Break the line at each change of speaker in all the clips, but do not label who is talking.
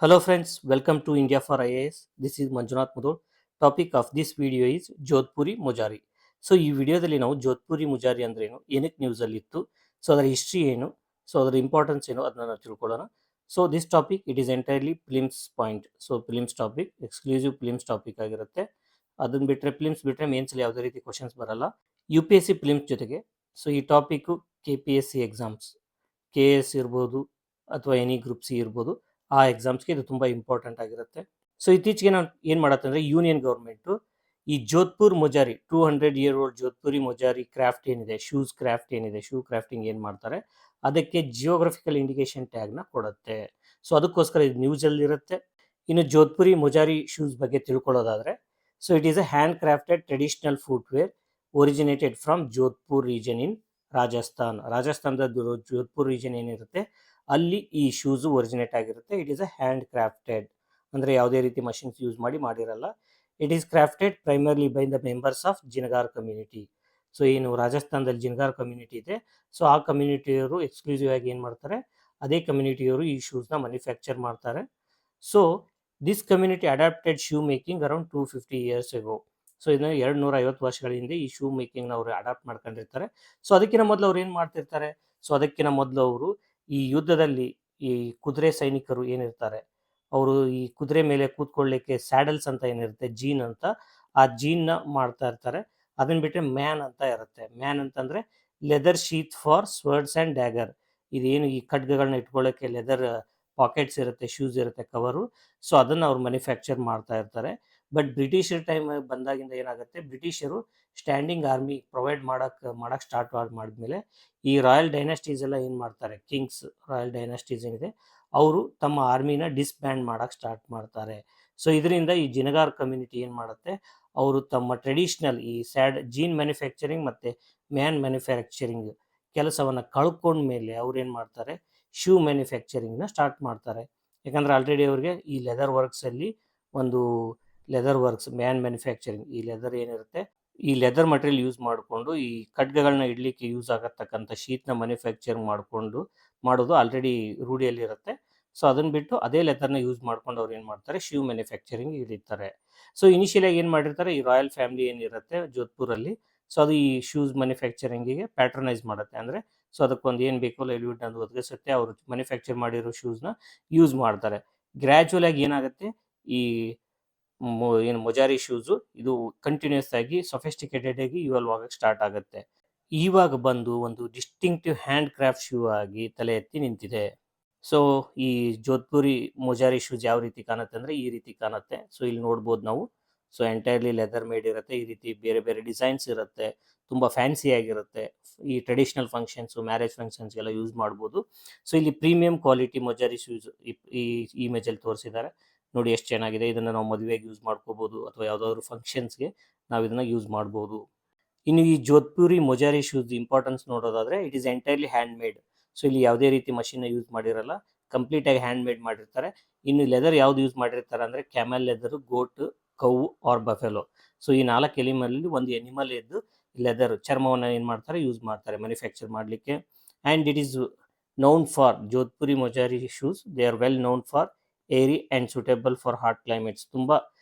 Hello friends, welcome to India for IAS. This is Manjunath Mudhol. Topic of this video is Jodhpuri Mujari. So ಈ ವಿಡಿಯೋದಲ್ಲಿ ನಾವು ಜೋಧ್ಪುರಿ ಮುಜಾರಿ ಅಂದ್ರೆ ಏನು, ಏನಕ್ಕೆ ನ್ಯೂಸಲ್ಲಿ ಇತ್ತು, ಸೊ ಅದರ ಹಿಸ್ಟ್ರಿ ಏನು, ಸೊ ಅದರ ಇಂಪಾರ್ಟೆನ್ಸ್ ಏನು ಅದನ್ನ ನಾವು ತಿಳ್ಕೊಳ್ಳೋಣ. So this topic it is entirely films point. So films topic exclusive films topic ಆಗಿರುತ್ತೆ. ಅದನ್ನ ಬಿಟ್ಟರೆ ಫಿಲಿಮ್ಸ್ ಬಿಟ್ಟರೆ ಮೇನ್ಸಲ್ಲಿ ಯಾವುದೇ ರೀತಿ ಕ್ವಶನ್ಸ್ ಬರಲ್ಲ. U P S C films ಜೊತೆಗೆ ಸೊ ಈ topic K P S C exams, K S ಇರ್ಬೋದು ಅಥವಾ ಎನಿ ಗ್ರೂಪ್ ಸಿ ಇರ್ಬೋದು, ಆ ಎಕ್ಸಾಮ್ಸ್ಗೆ ಇದು ತುಂಬ ಇಂಪಾರ್ಟೆಂಟ್ ಆಗಿರುತ್ತೆ. ಸೊ ಇತ್ತೀಚೆಗೆ ನಾವು ಏನು ಮಾಡತ್ತಂದ್ರೆ ಯೂನಿಯನ್ ಗೌರ್ಮೆಂಟು ಈ Jodhpur mojari 200 year old Jodhpuri mojari craft ಏನಿದೆ, ಶೂಸ್ ಕ್ರಾಫ್ಟ್ ಏನಿದೆ, ಶೂ ಕ್ರಾಫ್ಟಿಂಗ್ ಏನು ಮಾಡ್ತಾರೆ ಅದಕ್ಕೆ ಜಿಯೋಗ್ರಫಿಕಲ್ ಇಂಡಿಕೇಶನ್ ಟ್ಯಾಗ್ನ ಕೊಡುತ್ತೆ. ಸೊ ಅದಕ್ಕೋಸ್ಕರ ಇದು ನ್ಯೂಸಲ್ಲಿರುತ್ತೆ. ಇನ್ನು ಜೋಧ್ಪುರಿ ಮುಜಾರಿ ಶೂಸ್ ಬಗ್ಗೆ ತಿಳ್ಕೊಳ್ಳೋದಾದರೆ, so it is a hand crafted traditional footwear originated from Jodhpur region in ರಾಜಸ್ಥಾನದ ಜೋಧ್ಪುರ್ ರೀಜನ್ ಏನಿರುತ್ತೆ ಅಲ್ಲಿ ಈ ಶೂಸು ಒರಿಜಿನೇಟ್ ಆಗಿರುತ್ತೆ. It is a hand crafted ಅಂದರೆ ಯಾವುದೇ ರೀತಿ ಮಷಿನ್ಸ್ ಯೂಸ್ ಮಾಡಿರಲ್ಲ. It is crafted primarily by the members of Jinagar community. So ಏನು ರಾಜಸ್ಥಾನದಲ್ಲಿ ಜಿನಗಾರ್ ಕಮ್ಯುನಿಟಿ ಇದೆ, ಸೊ ಆ ಕಮ್ಯುನಿಟಿಯವರು ಎಕ್ಸ್ಕ್ಲೂಸಿವ್ ಆಗಿ ಏನು ಮಾಡ್ತಾರೆ, ಅದೇ ಕಮ್ಯುನಿಟಿಯವರು ಈ ಶೂಸ್ನ ಮ್ಯಾನುಫ್ಯಾಕ್ಚರ್ ಮಾಡ್ತಾರೆ. So this community adapted shoe making around 250 years ago. ಸೊ ಇದನ್ನ 250 ವರ್ಷಗಳ ಹಿಂದೆ ಈ ಶೂ ಮೇಕಿಂಗ್ನ ಅವರು ಅಡಾಪ್ಟ್ ಮಾಡ್ಕೊಂಡಿರ್ತಾರೆ. ಸೊ ಅದಕ್ಕಿಂತ ಮೊದಲು ಅವ್ರು ಏನು ಮಾಡ್ತಿರ್ತಾರೆ, ಸೊ ಅದಕ್ಕಿಂತ ಮೊದಲು ಅವರು ಈ ಯುದ್ಧದಲ್ಲಿ ಈ ಕುದುರೆ ಸೈನಿಕರು ಏನಿರ್ತಾರೆ ಅವರು ಈ ಕುದುರೆ ಮೇಲೆ ಕೂತ್ಕೊಳ್ಳಿಕ್ಕೆ ಸ್ಯಾಡಲ್ಸ್ ಅಂತ ಏನಿರುತ್ತೆ, ಜೀನ್ ಅಂತ, ಆ ಜೀನ್ನ ಮಾಡ್ತಾ ಇರ್ತಾರೆ. ಅದನ್ನ ಬಿಟ್ಟರೆ ಮ್ಯಾನ್ ಅಂತ ಇರುತ್ತೆ. ಮ್ಯಾನ್ ಅಂತಂದರೆ leather sheath for swords and dagger. ಇದೇನು ಈ ಖಡ್ಗಗಳನ್ನ ಇಟ್ಕೊಳ್ಳೋಕ್ಕೆ ಲೆದರ್ ಪಾಕೆಟ್ಸ್ ಇರುತ್ತೆ, ಶೂಸ್ ಇರುತ್ತೆ, ಕವರು. ಸೊ ಅದನ್ನು ಅವ್ರು ಮ್ಯಾನುಫ್ಯಾಕ್ಚರ್ ಮಾಡ್ತಾ ಇರ್ತಾರೆ. ಬಟ್ ಬ್ರಿಟಿಷರ ಟೈಮ್ ಬಂದಾಗಿಂದ ಏನಾಗುತ್ತೆ, ಬ್ರಿಟಿಷರು ಸ್ಟ್ಯಾಂಡಿಂಗ್ ಆರ್ಮಿ ಪ್ರೊವೈಡ್ ಮಾಡಕ್ಕೆ ಸ್ಟಾರ್ಟ್ ಮಾಡಿದ್ಮೇಲೆ ಈ ರಾಯಲ್ ಡೈನಾಸ್ಟೀಸ್ ಎಲ್ಲ ಏನು ಮಾಡ್ತಾರೆ, ಕಿಂಗ್ಸ್ ರಾಯಲ್ ಡೈನಾಸ್ಟೀಸ್ ಏನಿದೆ ಅವರು ತಮ್ಮ ಆರ್ಮಿನ ಡಿಸ್ಬ್ಯಾಂಡ್ ಮಾಡಕ್ಕೆ ಸ್ಟಾರ್ಟ್ ಮಾಡ್ತಾರೆ. ಸೊ ಇದರಿಂದ ಈ ಜಿನಗಾರ್ ಕಮ್ಯುನಿಟಿ ಏನು ಮಾಡುತ್ತೆ, ಅವರು ತಮ್ಮ ಟ್ರೆಡಿಷ್ನಲ್ ಈ ಜೀನ್ ಮ್ಯಾನುಫ್ಯಾಕ್ಚರಿಂಗ್ ಮತ್ತು ಮ್ಯಾನ್ ಮ್ಯಾನುಫ್ಯಾಕ್ಚರಿಂಗ್ ಕೆಲಸವನ್ನು ಕಳ್ಕೊಂಡ್ಮೇಲೆ ಅವ್ರು ಏನು ಮಾಡ್ತಾರೆ, ಶೂ ಮ್ಯಾನುಫ್ಯಾಕ್ಚರಿಂಗ್ನ ಸ್ಟಾರ್ಟ್ ಮಾಡ್ತಾರೆ. ಯಾಕಂದರೆ ಆಲ್ರೆಡಿ ಅವ್ರಿಗೆ ಈ ಲೆದರ್ ವರ್ಕ್ಸಲ್ಲಿ ಒಂದು ಲೆದರ್ ವರ್ಕ್ಸ್ ಮ್ಯಾನ್ ಮ್ಯಾನುಫ್ಯಾಕ್ಚರಿಂಗ್, ಈ ಲೆದರ್ ಏನಿರುತ್ತೆ ಈ ಲೆದರ್ ಮಟೀರಿಯಲ್ ಯೂಸ್ ಮಾಡಿಕೊಂಡು ಈ ಖಡ್ಗಗಳನ್ನ ಇಡಲಿಕ್ಕೆ ಯೂಸ್ ಆಗತಕ್ಕಂಥ ಶೀಟ್ನ ಮ್ಯಾನುಫ್ಯಾಕ್ಚರ್ ಮಾಡೋದು ಆಲ್ರೆಡಿ ರೂಢಿಯಲ್ಲಿರುತ್ತೆ. ಸೊ ಅದನ್ನು ಬಿಟ್ಟು ಅದೇ ಲೆದರ್ನ ಯೂಸ್ ಮಾಡ್ಕೊಂಡು ಅವ್ರು ಏನು ಮಾಡ್ತಾರೆ, ಶೂ ಮ್ಯಾನುಫ್ಯಾಕ್ಚರಿಂಗ್ ಹಿಡಿತಾರೆ. ಸೊ ಇನಿಷಿಯಲಾಗಿ ಏನು ಮಾಡಿರ್ತಾರೆ, ಈ ರಾಯಲ್ ಫ್ಯಾಮಿಲಿ ಏನಿರುತ್ತೆ ಜೋಧ್ಪುರಲ್ಲಿ, ಸೊ ಅದು ಈ ಶೂಸ್ ಮ್ಯಾನುಫ್ಯಾಕ್ಚರಿಂಗಿಗೆ ಪ್ಯಾಟ್ರನೈಸ್ ಮಾಡುತ್ತೆ. ಅಂದರೆ ಸೊ ಅದಕ್ಕೊಂದು ಏನು ಬೇಕೋ ಲೈವ್ಲಿಹುಡ್ ಅದು ಒದಗಿಸುತ್ತೆ. ಅವರು ಮ್ಯಾನುಫ್ಯಾಕ್ಚರ್ ಮಾಡಿರೋ ಶೂಸ್ನ ಯೂಸ್ ಮಾಡ್ತಾರೆ. ಗ್ರ್ಯಾಜುವಲ್ ಆಗಿ ಏನಾಗುತ್ತೆ, ಈ ಏನು ಮೊಜಾರಿ ಶೂಸು ಇದು ಕಂಟಿನ್ಯೂಸ್ ಆಗಿ ಸೊಫಿಸ್ಟಿಕೇಟೆಡ್ ಆಗಿ ಇವಾಲ್ವ್ ಆಗಕ್ಕೆ ಸ್ಟಾರ್ಟ್ ಆಗುತ್ತೆ. ಇವಾಗ ಬಂದು ಒಂದು ಡಿಸ್ಟಿಂಕ್ಟಿವ್ ಹ್ಯಾಂಡ್ ಕ್ರಾಫ್ಟ್ ಶೂ ಆಗಿ ತಲೆ ಎತ್ತಿ ನಿಂತಿದೆ. ಸೊ ಈ ಜೋಧ್ಪುರಿ ಮೊಜಾರಿ ಶೂಸ್ ಯಾವ ರೀತಿ ಕಾಣುತ್ತೆ ಅಂದರೆ ಈ ರೀತಿ ಕಾಣುತ್ತೆ. ಸೊ ಇಲ್ಲಿ ನೋಡ್ಬೋದು ನಾವು. ಸೊ ಎಂಟೈರ್ಲಿ ಲೆದರ್ ಮೇಡ್ ಇರುತ್ತೆ. ಈ ರೀತಿ ಬೇರೆ ಬೇರೆ ಡಿಸೈನ್ಸ್ ಇರುತ್ತೆ, ತುಂಬ ಫ್ಯಾನ್ಸಿ ಆಗಿರುತ್ತೆ. ಈ ಟ್ರೆಡಿಷನಲ್ ಫಂಕ್ಷನ್ಸು, ಮ್ಯಾರೇಜ್ ಫಂಕ್ಷನ್ಸ್ಗೆಲ್ಲ ಯೂಸ್ ಮಾಡ್ಬೋದು. ಸೊ ಇಲ್ಲಿ ಪ್ರೀಮಿಯಂ ಕ್ವಾಲಿಟಿ ಮೊಜಾರಿ ಶೂಸ್ ಈ ಇಮೇಜಲ್ಲಿ ತೋರಿಸಿದ್ದಾರೆ. ನೋಡಿ ಎಷ್ಟು ಚೆನ್ನಾಗಿದೆ. ಇದನ್ನು ನಾವು ಮದುವೆಗೆ ಯೂಸ್ ಮಾಡ್ಕೋಬೋದು ಅಥವಾ ಯಾವುದಾದ್ರೂ ಫಂಕ್ಷನ್ಸ್ಗೆ ನಾವು ಇದನ್ನು ಯೂಸ್ ಮಾಡ್ಬೋದು. ಇನ್ನು ಈ ಜೋಧ್ಪುರಿ ಮೊಜಾರಿ ಶೂಸ್ ಇಂಪಾರ್ಟೆನ್ಸ್ ನೋಡೋದಾದರೆ, it is entirely hand made. So ಇಲ್ಲಿ ಯಾವುದೇ ರೀತಿ ಮಷಿನ್ನ ಯೂಸ್ ಮಾಡಿರಲ್ಲ, ಕಂಪ್ಲೀಟಾಗಿ ಹ್ಯಾಂಡ್ ಮೇಡ್ ಮಾಡಿರ್ತಾರೆ. ಇನ್ನು ಲೆದರ್ ಯಾವ್ದು ಯೂಸ್ ಮಾಡಿರ್ತಾರೆ ಅಂದರೆ ಕ್ಯಾಮೆಲ್ ಲೆದರು, ಗೋಟ್, ಕೌ ಆರ್ ಬಫೆಲೋ. ಸೊ ಈ 4 ಎಲಿಮಲ್ಲಿ ಒಂದು ಎನಿಮಲ್ ಎದ್ದು ಲೆದರ್ ಚರ್ಮವನ್ನು ಏನು ಮಾಡ್ತಾರೆ, ಯೂಸ್ ಮಾಡ್ತಾರೆ ಮ್ಯಾನುಫ್ಯಾಕ್ಚರ್ ಮಾಡಲಿಕ್ಕೆ. And it is known for Jodhpuri mojari shoes, they are well known for airy and suitable for hot climates. ತುಂಬ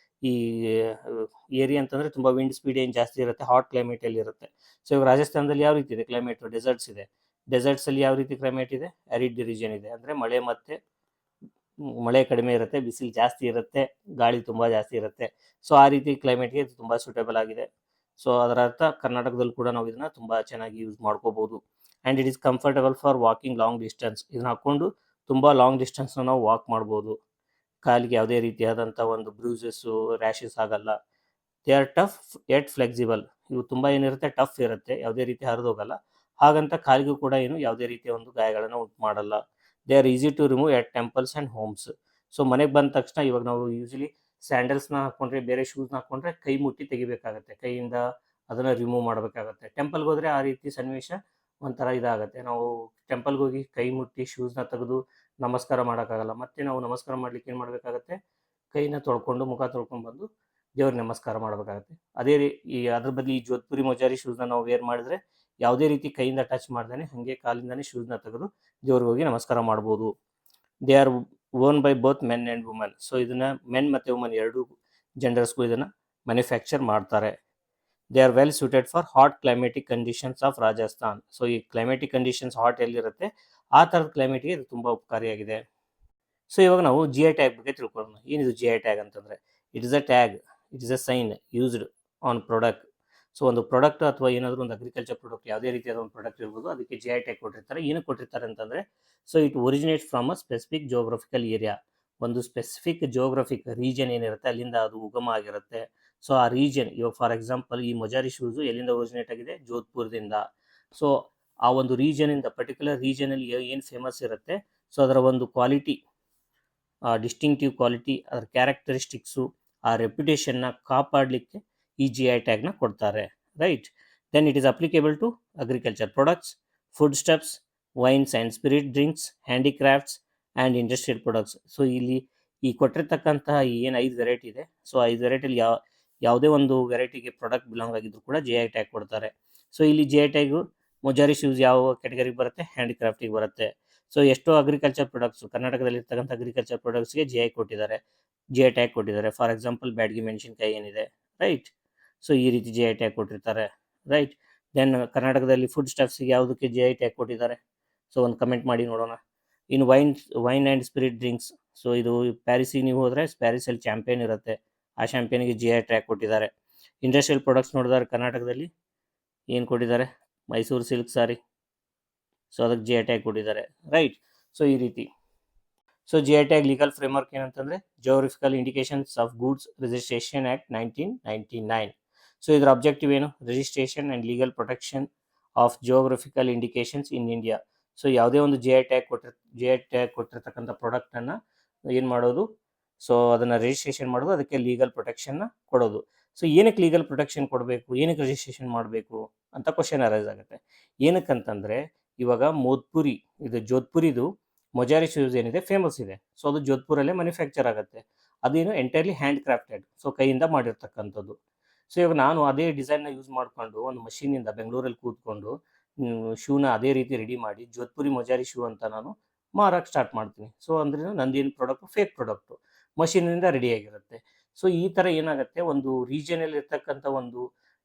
ಈ ಏರಿ ಅಂತಂದರೆ ತುಂಬ ವಿಂಡ್ ಸ್ಪೀಡ್ ಏನು ಜಾಸ್ತಿ ಇರುತ್ತೆ, ಹಾಟ್ ಕ್ಲೈಮೇಟಲ್ಲಿ ಇರುತ್ತೆ. ಸೊ ಇವಾಗ ರಾಜಸ್ಥಾನದಲ್ಲಿ ಯಾವ ರೀತಿ ಇದೆ ಕ್ಲೈಮೇಟು, ಡೆಸರ್ಟ್ಸ್ ಇದೆ. ಡೆಸರ್ಟ್ಸಲ್ಲಿ ಯಾವ ರೀತಿ ಕ್ಲೈಮೇಟ್ ಇದೆ, ಆರಿಡ್ ರೀಜನ್ ಇದೆ. ಅಂದರೆ ಮಳೆ ಕಡಿಮೆ ಇರುತ್ತೆ, ಬಿಸಿಲು ಜಾಸ್ತಿ ಇರುತ್ತೆ, ಗಾಳಿ ತುಂಬ ಜಾಸ್ತಿ ಇರುತ್ತೆ. ಸೊ ಆ ರೀತಿ ಕ್ಲೈಮೇಟ್ಗೆ ಇದು ತುಂಬ ಸೂಟೇಬಲ್ ಆಗಿದೆ. ಸೊ ಅದರ ಅರ್ಥ ಕರ್ನಾಟಕದಲ್ಲಿ ಕೂಡ ನಾವು ಇದನ್ನು ತುಂಬ ಚೆನ್ನಾಗಿ ಯೂಸ್ ಮಾಡ್ಕೋಬೋದು. And it is comfortable for walking long distance. ಇದನ್ನ ಹಾಕ್ಕೊಂಡು ತುಂಬ ಲಾಂಗ್ ಡಿಸ್ಟೆನ್ಸ್ನ ನಾವು ವಾಕ್ ಮಾಡ್ಬೋದು. ಕಾಲಿಗೆ ಯಾವುದೇ ರೀತಿಯಾದಂಥ ಒಂದು ಬ್ರೂಸಸ್ಸು, ರ್ಯಾಷಸ್ ಆಗಲ್ಲ. They are tough at flexible. ಇವು ತುಂಬ ಏನಿರುತ್ತೆ, ಟಫ್ ಇರುತ್ತೆ, ಯಾವುದೇ ರೀತಿ ಹರಿದೋಗಲ್ಲ. ಹಾಗಂತ ಕಾಲಿಗೂ ಕೂಡ ಯಾವುದೇ ರೀತಿಯ ಒಂದು ಗಾಯಗಳನ್ನು ಉಂಟು ಮಾಡಲ್ಲ. They are easy to remove at temples and homes. So ಮನೆಗೆ ಬಂದ ತಕ್ಷಣ ಇವಾಗ ನಾವು ಯೂಶಲಿ ಸ್ಯಾಂಡಲ್ಸ್ನ ಹಾಕ್ಕೊಂಡ್ರೆ, ಬೇರೆ ಶೂಸ್ನ ಹಾಕ್ಕೊಂಡ್ರೆ ಕೈ ಮುಟ್ಟಿ ತೆಗಿಬೇಕಾಗತ್ತೆ, ಕೈಯಿಂದ ಅದನ್ನು ರಿಮೂವ್ ಮಾಡಬೇಕಾಗತ್ತೆ. ಟೆಂಪಲ್ಗೆ ಹೋದರೆ ಆ ರೀತಿ ಸನ್ನಿವೇಶ ಒಂಥರ ಇದಾಗುತ್ತೆ. ನಾವು ಟೆಂಪಲ್ಗೆ ಹೋಗಿ ಕೈ ಮುಟ್ಟಿ ಶೂಸ್ನ ತೆಗೆದು ನಮಸ್ಕಾರ ಮಾಡೋಕ್ಕಾಗಲ್ಲ. ಮತ್ತೆ ನಾವು ನಮಸ್ಕಾರ ಮಾಡ್ಲಿಕ್ಕೆ ಏನು ಮಾಡಬೇಕಾಗತ್ತೆ, ಕೈನ ತೊಳ್ಕೊಂಡು ಮುಖ ತೊಳ್ಕೊಂಡು ಬಂದು ದೇವ್ರಿಗೆ ನಮಸ್ಕಾರ ಮಾಡಬೇಕಾಗತ್ತೆ. ಅದ್ರ ಬದಲು ಈ ಜೋಧ್ಪುರಿ ಮೊಜಾರಿ ಶೂಸ್ನ ನಾವು ವೇರ್ ಮಾಡಿದ್ರೆ ಯಾವುದೇ ರೀತಿ ಕೈಯಿಂದ ಟಚ್ ಮಾಡ್ದೇ ಹಾಗೆ ಕಾಲಿಂದನೇ ಶೂಸ್ನ ತೆಗೆದು ದೇವ್ರಿಗೆ ಹೋಗಿ ನಮಸ್ಕಾರ ಮಾಡ್ಬೋದು. They are own by both men and woman. So ಇದನ್ನು ಮೆನ್ ಮತ್ತು ವುಮನ್ ಎರಡೂ ಜೆಂಡರ್ಸ್ಗೂ ಇದನ್ನು ಮ್ಯಾನುಫ್ಯಾಕ್ಚರ್ ಮಾಡ್ತಾರೆ. They are well suited for hot climatic conditions of Rajasthan. So ಈ ಕ್ಲೈಮೆಟಿಕ್ ಕಂಡೀಷನ್ಸ್ ಹಾಟ್ ಎಲ್ಲಿರುತ್ತೆ ಆ ಥರದ ಕ್ಲೈಮೇಟ್ಗೆ ಇದು ತುಂಬ ಉಪಕಾರಿಯಾಗಿದೆ. ಸೊ ಇವಾಗ ನಾವು ಜಿ ಐ ಟ್ಯಾಗ್ ಬಗ್ಗೆ ತಿಳ್ಕೊಳ್ಳೋಣ. ಏನಿದು ಜಿ ಐ ಟ್ಯಾಗ್ ಅಂತಂದರೆ, it is a tag, it is a sign used on product. So ಒಂದು ಪ್ರಾಡಕ್ಟ್ ಅಥವಾ ಏನಾದರೂ ಒಂದು ಅಗ್ರಿಕಲ್ಚರ್ ಪ್ರಾಡಕ್ಟ್ ಯಾವುದೇ ರೀತಿಯಾದ ಒಂದು ಪ್ರಾಡಕ್ಟ್ ಇರ್ಬೋದು, ಅದಕ್ಕೆ ಜಿ ಐ ಟ್ಯಾಗ್ ಕೊಟ್ಟಿರ್ತಾರೆ. ಏನಕ್ಕೆ ಕೊಟ್ಟಿರ್ತಾರೆ ಅಂತಂದರೆ, so it originates from a specific geographical area. ಒಂದು ಸ್ಪೆಸಿಫಿಕ್ ಜಿಯೋಗ್ರಫಿಕ್ ರೀಜನ್ ಏನಿರುತ್ತೆ ಅಲ್ಲಿಂದ ಅದು ಉಗಮ ಆಗಿರುತ್ತೆ. ಸೊ ಆ ರೀಜನ್, ಇವಾಗ ಫಾರ್ ಎಕ್ಸಾಂಪಲ್ ಈ ಮೊಜಾರಿ ಶೂಸು ಎಲ್ಲಿಂದ ಒರಿಜಿನೇಟ್ ಆಗಿದೆ, ಜೋಧ್ಪುರದಿಂದ. ಸೊ ಆ ಒಂದು ರೀಜನಿಂದ, ಪರ್ಟಿಕ್ಯುಲರ್ ರೀಜನಲ್ಲಿ ಏನು ಫೇಮಸ್ ಇರುತ್ತೆ, ಸೊ ಅದರ ಒಂದು ಕ್ವಾಲಿಟಿ, ಡಿಸ್ಟಿಂಕ್ಟಿವ್ ಕ್ವಾಲಿಟಿ, ಅದರ ಕ್ಯಾರೆಕ್ಟರಿಸ್ಟಿಕ್ಸು, ಆ ರೆಪ್ಯುಟೇಷನ್ನ ಕಾಪಾಡಲಿಕ್ಕೆ ಈ ಜಿ ಐ ಟ್ಯಾಗ್ನ ಕೊಡ್ತಾರೆ, right. Then it is applicable to agriculture products, foodstuffs, wines and spirit drinks, handicrafts and industrial products. So ಇಲ್ಲಿ ಈ ಕೊಟ್ಟಿರ್ತಕ್ಕಂತಹ ಏನು 5 ವೆರೈಟಿ ಇದೆ, ಸೊ 5 ವೆರೈಟಿಲಿ ಯಾವುದೇ ಒಂದು ವೆರೈಟಿಗೆ ಪ್ರಾಡಕ್ಟ್ ಬಿಲಾಂಗ್ ಆಗಿದ್ರು ಕೂಡ ಜಿ ಐ ಟ್ಯಾಗ್ ಕೊಡ್ತಾರೆ. ಸೊ ಇಲ್ಲಿ G I tag mojari shoes ಯಾವ ಕ್ಯಾಟಗರಿಗೆ ಬರುತ್ತೆ, ಹ್ಯಾಂಡಿಕ್ರಾಫ್ಟಿಗೆ ಬರುತ್ತೆ. ಸೊ ಎಷ್ಟೋ ಅಗ್ರಿಕಲ್ಚರ್ ಪ್ರಾಡಕ್ಟ್ಸು, ಕರ್ನಾಟಕದಲ್ಲಿರ್ತಕ್ಕಂಥ ಅಗ್ರಿಕಲ್ಚರ್ ಪ್ರಾಡಕ್ಟ್ಸ್ಗೆ ಜಿ ಐ ಕೊಟ್ಟಿದ್ದಾರೆ, ಜಿ ಐ ಟ್ಯಾಗ್ ಕೊಟ್ಟಿದ್ದಾರೆ. ಫಾರ್ ಎಕ್ಸಾಂಪಲ್ ಬ್ಯಾಡಗಿ ಮೆಣಸಿನ್ಕಾಯಿ ಏನಿದೆ, ರೈಟ್. ಸೊ ಈ ರೀತಿ ಜಿ ಐ ಟ್ಯಾಗ್ ಕೊಟ್ಟಿರ್ತಾರೆ, ರೈಟ್. ದೆನ್ ಕರ್ನಾಟಕದಲ್ಲಿ ಫುಡ್ ಸ್ಟಫ್ಸ್ಗೆ ಯಾವುದಕ್ಕೆ ಜಿ ಐ ಟ್ಯಾಗ್ ಕೊಟ್ಟಿದ್ದಾರೆ, ಸೊ ಒಂದು ಕಮೆಂಟ್ ಮಾಡಿ ನೋಡೋಣ. ಇನ್ನು wine and spirit drinks, so ಇದು ಪ್ಯಾರಿಸಿಗೆ ನೀವು ಹೋದರೆ ಪ್ಯಾರಿಸಲ್ಲಿ ಚಾಂಪಿಯನ್ ಇರುತ್ತೆ, ಆ ಚಾಂಪಿಯನ್ಗೆ ಜಿ ಐ ಟ್ಯಾಗ್ ಕೊಟ್ಟಿದ್ದಾರೆ. ಇಂಡಸ್ಟ್ರಿಯಲ್ ಪ್ರಾಡಕ್ಟ್ಸ್ ನೋಡಿದ್ರೆ ಕರ್ನಾಟಕದಲ್ಲಿ ಏನು ಕೊಟ್ಟಿದ್ದಾರೆ, ಮೈಸೂರು ಸಿಲ್ಕ್ ಸಾರಿ, ಸೊ ಅದಕ್ಕೆ ಜಿ ಐ ಟ್ಯಾಗ್ ಕೊಟ್ಟಿದ್ದಾರೆ, ರೈಟ್. ಸೊ ಈ ರೀತಿ. So G I tag legal framework ಏನಂತಂದರೆ, geographical indications of goods registration act 1999. So ಇದರ ಅಬ್ಜೆಕ್ಟಿವ್ ಏನು, registration and legal protection of geographical indications in India. So ಯಾವುದೇ ಒಂದು G I tag ಕೊಟ್ಟಿರ್ತಕ್ಕಂಥ ಪ್ರಾಡಕ್ಟನ್ನು ಏನು ಮಾಡೋದು, ಸೊ ಅದನ್ನು ರಿಜಿಸ್ಟ್ರೇಷನ್ ಮಾಡೋದು, ಅದಕ್ಕೆ ಲೀಗಲ್ ಪ್ರೊಟೆಕ್ಷನ್ನ ಕೊಡೋದು. ಸೊ ಏನಕ್ಕೆ ಲೀಗಲ್ ಪ್ರೊಟೆಕ್ಷನ್ ಕೊಡಬೇಕು, ಏನಕ್ಕೆ ರಿಜಿಸ್ಟ್ರೇಷನ್ ಮಾಡಬೇಕು ಅಂತ ಕ್ವಶನ್ ಅರೈಸ್ ಆಗುತ್ತೆ. ಏನಕ್ಕಂತಂದರೆ, ಇವಾಗ ಜೋಧ್ಪುರಿದು ಮೊಜಾರಿ ಶೂಸ್ ಏನಿದೆ ಫೇಮಸ್ ಇದೆ. ಸೊ ಅದು ಜೋಧ್ಪುರಲ್ಲೇ ಮ್ಯಾನುಫ್ಯಾಕ್ಚರ್ ಆಗುತ್ತೆ. ಅದೇನು ಎಂಟೈರ್ಲಿ ಹ್ಯಾಂಡ್ ಕ್ರಾಫ್ಟೆಡ್, ಸೊ ಕೈಯಿಂದ ಮಾಡಿರ್ತಕ್ಕಂಥದ್ದು. ಸೊ ಇವಾಗ ನಾನು ಅದೇ ಡಿಸೈನ್ನ ಯೂಸ್ ಮಾಡಿಕೊಂಡು ಒಂದು ಮಷೀನಿಂದ ಬೆಂಗಳೂರಲ್ಲಿ ಕೂತ್ಕೊಂಡು ಶೂನ ಅದೇ ರೀತಿ ರೆಡಿ ಮಾಡಿ ಜೋಧ್ಪುರಿ ಮೊಜಾರಿ ಶೂ ಅಂತ ನಾನು ಮಾರಕ್ಕೆ ಸ್ಟಾರ್ಟ್ ಮಾಡ್ತೀನಿ. ಸೊ ಅಂದರೆ ನಂದೇನು ಪ್ರಾಡಕ್ಟು, ಫೇಕ್ ಪ್ರಾಡಕ್ಟು, ಮಷೀನಿಂದ ರೆಡಿಯಾಗಿರುತ್ತೆ. ಸೊ ಈ ಥರ ಏನಾಗುತ್ತೆ, ಒಂದು ರೀಜನಲ್ಲಿ ಇರ್ತಕ್ಕಂಥ ಒಂದು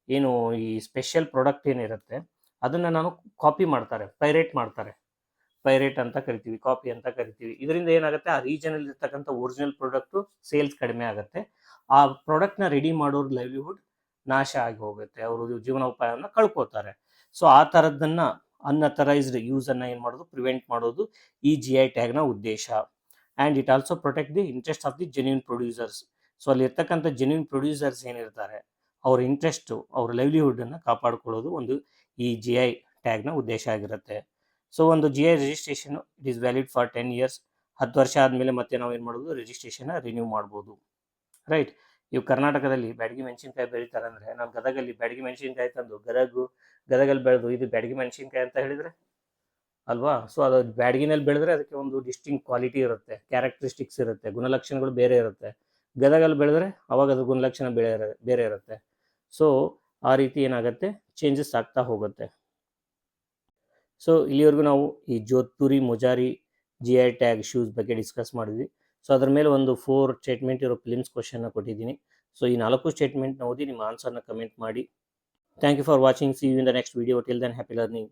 ಏನು ಈ ಸ್ಪೆಷಲ್ ಪ್ರಾಡಕ್ಟ್ ಏನಿರುತ್ತೆ ಅದನ್ನು ನಾನು ಕಾಪಿ ಮಾಡ್ತಾರೆ, ಪೈರೇಟ್ ಅಂತ ಕರಿತೀವಿ, ಕಾಪಿ ಅಂತ ಕರಿತೀವಿ. ಇದರಿಂದ ಏನಾಗುತ್ತೆ, ಆ ರೀಜನಲ್ಲಿ ಇರ್ತಕ್ಕಂಥ ಒರಿಜಿನಲ್ ಪ್ರಾಡಕ್ಟು ಸೇಲ್ಸ್ ಕಡಿಮೆ ಆಗುತ್ತೆ. ಆ ಪ್ರಾಡಕ್ಟ್ನ ರೆಡಿ ಮಾಡೋರು ಲೈವ್ಲಿಹುಡ್ ನಾಶ ಆಗಿ ಹೋಗುತ್ತೆ, ಅವರು ಜೀವನೋಪಾಯವನ್ನು ಕಳ್ಕೊತಾರೆ. ಸೊ ಆ ಥರದ್ದನ್ನು ಅನ್ಅಥರೈಸ್ಡ್ ಯೂಸನ್ನು ಏನು ಮಾಡೋದು, ಪ್ರಿವೆಂಟ್ ಮಾಡೋದು ಈ ಜಿ ಐ ಟ್ಯಾಗ್ನ ಉದ್ದೇಶ. And it also protect the interest of the genuine producers. So ಅಲ್ಲಿರ್ತಕ್ಕಂಥ ಜೆನ್ಯೂನ್ ಪ್ರೊಡ್ಯೂಸರ್ಸ್ ಏನಿರ್ತಾರೆ ಅವ್ರ ಇಂಟ್ರೆಸ್ಟು, ಅವ್ರ ಲೈವ್ಲಿಹುಡ್ಡನ್ನು ಕಾಪಾಡಿಕೊಳ್ಳೋದು ಒಂದು ಈ ಜಿ ಐ ಟ್ಯಾಗ್ನ ಉದ್ದೇಶ ಆಗಿರುತ್ತೆ. ಸೊ ಒಂದು G I registration it is valid for 10 years. 10 ವರ್ಷ ಆದಮೇಲೆ ಮತ್ತೆ ನಾವು ಏನು ಮಾಡೋದು, ರಿಜಿಸ್ಟ್ರೇಷನ್ನ ರಿನ್ಯೂ ಮಾಡ್ಬೋದು, ರೈಟ್. ಇವು ಕರ್ನಾಟಕದಲ್ಲಿ ಬ್ಯಾಡಗಿ ಮೆಣಸಿನ್ಕಾಯಿ ಬೆಳೀತಾರೆ ಅಂದರೆ, ನಾನು ಗದಗಲ್ಲಿ ಬ್ಯಾಡಗಿ ಮೆಣಸಿನ್ಕಾಯಿ ತಂದು ಗದಗಲ್ಲಿ ಬೆಳೆದು ಇದು ಬ್ಯಾಡಗಿ ಮೆಣಸಿನ್ಕಾಯಿ ಅಂತ ಹೇಳಿದರೆ ಅಲ್ವಾ. ಸೊ ಅದು ಬ್ಯಾಡಗಿನಲ್ಲಿ ಬೆಳೆದ್ರೆ ಅದಕ್ಕೆ ಒಂದು ಡಿಸ್ಟಿಂಕ್ಟ್ ಕ್ವಾಲಿಟಿ ಇರುತ್ತೆ, ಕ್ಯಾರೆಕ್ಟರಿಸ್ಟಿಕ್ಸ್ ಇರುತ್ತೆ, ಗುಣಲಕ್ಷಣಗಳು ಬೇರೆ ಇರುತ್ತೆ. ಗದಗಲ್ಲಿ ಬೆಳೆದ್ರೆ ಅವಾಗ ಅದು ಗುಣಲಕ್ಷಣ ಬೇರೆ ಇರುತ್ತೆ. ಸೊ ಆ ರೀತಿ ಏನಾಗುತ್ತೆ, ಚೇಂಜಸ್ ಆಗ್ತಾ ಹೋಗುತ್ತೆ. ಸೊ ಇಲ್ಲಿವರೆಗೂ ನಾವು ಈ Jodhpuri mojari G I tag shoes ಬಗ್ಗೆ ಡಿಸ್ಕಸ್ ಮಾಡಿದ್ವಿ. ಸೊ ಅದ್ರ ಮೇಲೆ ಒಂದು 4 ಸ್ಟೇಟ್ಮೆಂಟ್ ಇರೋ ಫಿಲಿಮ್ಸ್ ಕ್ವಶನ್ನ ಕೊಟ್ಟಿದ್ದೀನಿ. ಸೊ ಈ 4 ಸ್ಟೇಟ್ಮೆಂಟ್ನ ಓದಿ ನಿಮ್ಮ ಆನ್ಸರ್ನ ಕಮೆಂಟ್ ಮಾಡಿ. Thank you for watching. See you in the next video. Till then happy learning.